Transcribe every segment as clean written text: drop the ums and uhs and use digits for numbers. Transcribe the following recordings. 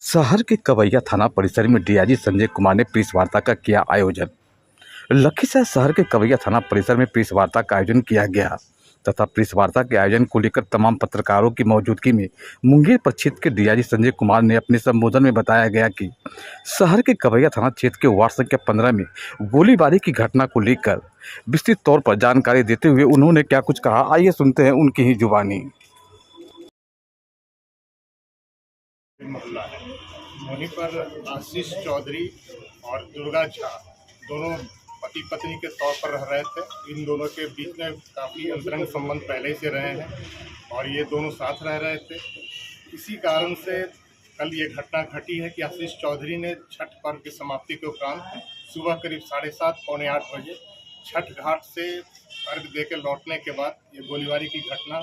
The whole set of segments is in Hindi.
शहर के कवैया थाना परिसर में डीआईजी संजय कुमार ने प्रेस वार्ता का किया आयोजन। लखीसराय शहर के कवैया थाना परिसर में प्रेस वार्ता का आयोजन किया गया तथा प्रेस वार्ता के आयोजन को लेकर तमाम पत्रकारों की मौजूदगी में मुंगेर प्रक्षेत्र के डीआईजी संजय कुमार ने अपने संबोधन में बताया गया कि शहर के कवैया थाना क्षेत्र के वार्ड संख्या 15 में गोलीबारी की घटना को लेकर विस्तृत तौर पर जानकारी देते हुए उन्होंने क्या कुछ कहा, आइए सुनते हैं उनकी ही जुबानी। मोहल्ला है। वहीं पर आशीष चौधरी और दुर्गा झा दोनों पति पत्नी के तौर पर रह रहे थे। इन दोनों के बीच में काफ़ी अंतरंग संबंध पहले से रहे हैं और ये दोनों साथ रह रहे थे। इसी कारण से कल ये घटना घटी है कि आशीष चौधरी ने छठ पर्व की समाप्ति के उपरांत सुबह करीब 7:30 पौने 8 बजे छठ घाट से अर्घ दे के लौटने के बाद ये गोलीबारी की घटना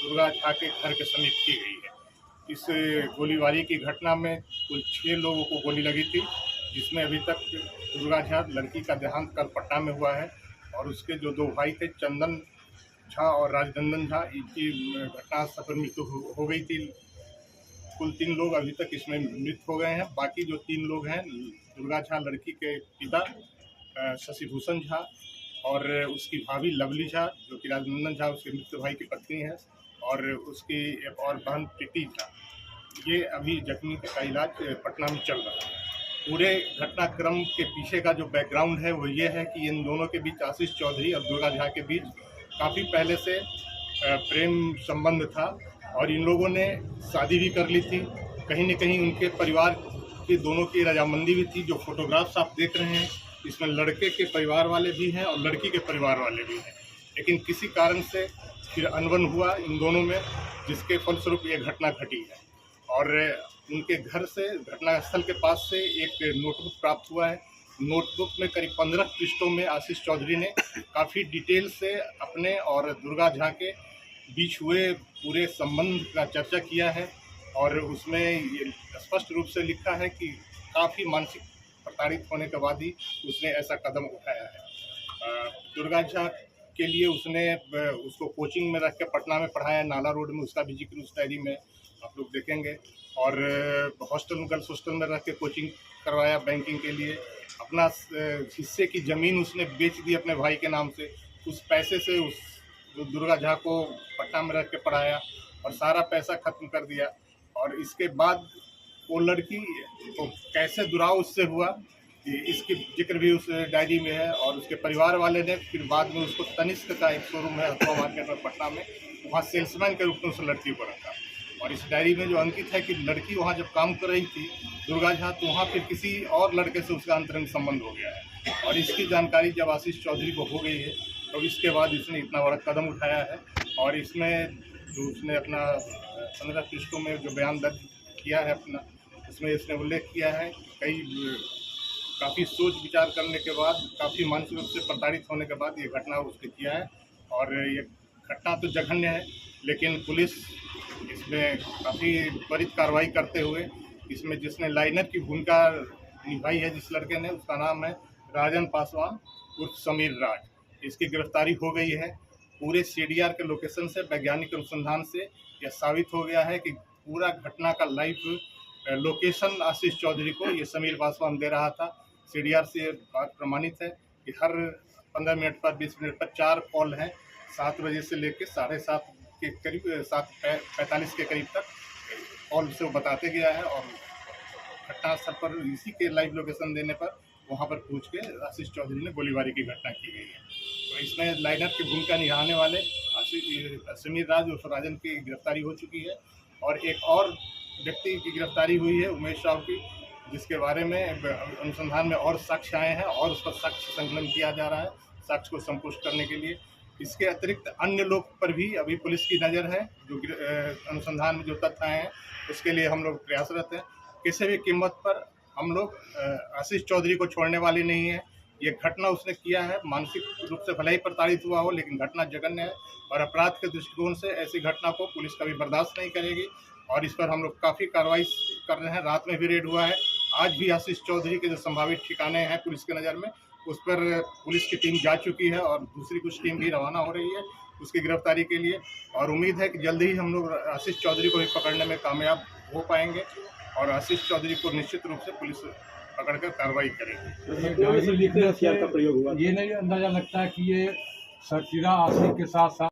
दुर्गा झा के घर के समीप की गई है। इस गोलीबारी की घटना में कुल 6 लोगों को गोली लगी थी, जिसमें अभी तक दुर्गा झा लड़की का देहांत कल पटना में हुआ है और उसके जो 2 भाई थे चंदन झा और राजनंदन झा, इनकी घटनास्थल पर मृत्यु हो गई थी। कुल 3 लोग अभी तक इसमें मृत हो गए हैं। बाकी जो 3 लोग हैं, दुर्गा झा लड़की के पिता शशिभूषण झा और उसकी भाभी लवली झा, जो कि राजनंदन झा उसके मृत भाई की पत्नी है, और उसकी एक और बहन प्रीति झा, ये अभी जख्मी का इलाज पटना में चल रहा है। पूरे घटनाक्रम के पीछे का जो बैकग्राउंड है वो ये है कि इन दोनों के बीच, आशीष चौधरी और दुर्गा झा के बीच काफ़ी पहले से प्रेम संबंध था और इन लोगों ने शादी भी कर ली थी। कहीं न कहीं उनके परिवार की दोनों की रजामंदी भी थी। जो फोटोग्राफ्स आप देख रहे हैं, इसमें लड़के के परिवार वाले भी हैं और लड़की के परिवार वाले भी हैं, लेकिन किसी कारण से फिर अनबन हुआ इन दोनों में, जिसके फलस्वरूप ये घटना घटी है। और उनके घर से, घटनास्थल के पास से एक नोटबुक प्राप्त हुआ है। नोटबुक में करीब 15 पृष्ठों में आशीष चौधरी ने काफ़ी डिटेल से अपने और दुर्गा झा के बीच हुए पूरे संबंध का चर्चा किया है और उसमें ये स्पष्ट रूप से लिखा है कि काफ़ी मानसिक प्रताड़ित होने के बाद ही उसने ऐसा कदम उठाया है। दुर्गा झा के लिए उसने उसको कोचिंग में रख के पटना में पढ़ाया, नाला रोड में, उसका भी जिक्र उस डायरी में आप लोग देखेंगे। और हॉस्टल, गर्ल्स हॉस्टल में रख के कोचिंग करवाया बैंकिंग के लिए। अपना हिस्से की ज़मीन उसने बेच दी अपने भाई के नाम से। उस पैसे से उस दुर्गा झा को पटना में रख के पढ़ाया और सारा पैसा खत्म कर दिया। और इसके बाद वो लड़की तो कैसे दुराव उससे हुआ, इसकी जिक्र भी उस डायरी में है। और उसके परिवार वाले ने फिर बाद में उसको तनिष्क का एक शोरूम है हथुआ मार्केट में पटना में, वहाँ सेल्समैन के रूप में उस लड़की को रखा। और इस डायरी में जो अंकित है कि लड़की वहाँ जब काम कर रही थी दुर्गा झा, तो वहाँ फिर किसी और लड़के से उसका अंतरंग संबंध हो गया है। और इसकी जानकारी जब आशीष चौधरी को हो गई है तो इसके बाद इसने इतना बड़ा कदम उठाया है। और इसमें जो उसने अपना 15 पृष्ठों में जो बयान दर्ज किया है अपना, उसमें इसने उल्लेख किया है काफ़ी सोच विचार करने के बाद, काफ़ी मानसिक रूप से प्रताड़ित होने के बाद ये घटना उसने किया है। और ये घटना तो जघन्य है, लेकिन पुलिस इसमें काफ़ी त्वरित कार्रवाई करते हुए, इसमें जिसने लाइनर की भूमिका निभाई है जिस लड़के ने, उसका नाम है राजन पासवान उर्फ समीर राज। इसकी गिरफ्तारी हो गई है। पूरे CDR के लोकेशन से, वैज्ञानिक अनुसंधान से यह साबित हो गया है कि पूरा घटना का लाइव लोकेशन आशीष चौधरी को ये समीर पासवान दे रहा था। CDR से बात प्रमाणित है कि हर 15 मिनट पर, 20 मिनट पर 4 कॉल हैं। 7 बजे से लेकर 7:30 के करीब, 7:45 के करीब तक कॉल से वो बताते गया है। और घटनास्थल पर इसी के लाइव लोकेशन देने पर वहाँ पर पूछ के आशीष चौधरी ने गोलीबारी की घटना की गई है। तो इसमें लाइनर की भूमिका निभाने वाले समीर राज उर्फ राजन की गिरफ्तारी हो चुकी है। और एक और व्यक्ति की गिरफ्तारी हुई है, उमेश साहु की, जिसके बारे में अनुसंधान में और साक्ष्य आए हैं और उस पर साक्ष्य संकलन किया जा रहा है, साक्ष्य को संपुष्ट करने के लिए। इसके अतिरिक्त अन्य लोग पर भी अभी पुलिस की नज़र है। जो अनुसंधान में जो तथ्य आए हैं उसके लिए हम लोग प्रयासरत हैं। किसी भी कीमत पर हम लोग आशीष चौधरी को छोड़ने वाले नहीं हैं। ये घटना उसने किया है, मानसिक रूप से भले ही प्रताड़ित हुआ हो, लेकिन घटना जघन्य है और अपराध के दृष्टिकोण से ऐसी घटना को पुलिस कभी बर्दाश्त नहीं करेगी। और इस पर हम लोग काफ़ी कार्रवाई कर रहे हैं। रात में भी रेड हुआ है। आज भी आशीष चौधरी के जो संभावित ठिकाने हैं पुलिस की नज़र में, उस पर पुलिस की टीम जा चुकी है और दूसरी कुछ टीम भी रवाना हो रही है उसकी गिरफ्तारी के लिए। और उम्मीद है कि जल्दी ही हम लोग आशीष चौधरी को भी पकड़ने में कामयाब हो पाएंगे और आशीष चौधरी को निश्चित रूप से पुलिस पकड़कर कार्रवाई करेगी। ये नहीं अंदाजा लगता है कि ये साक्षीरा आशिक के साथ साथ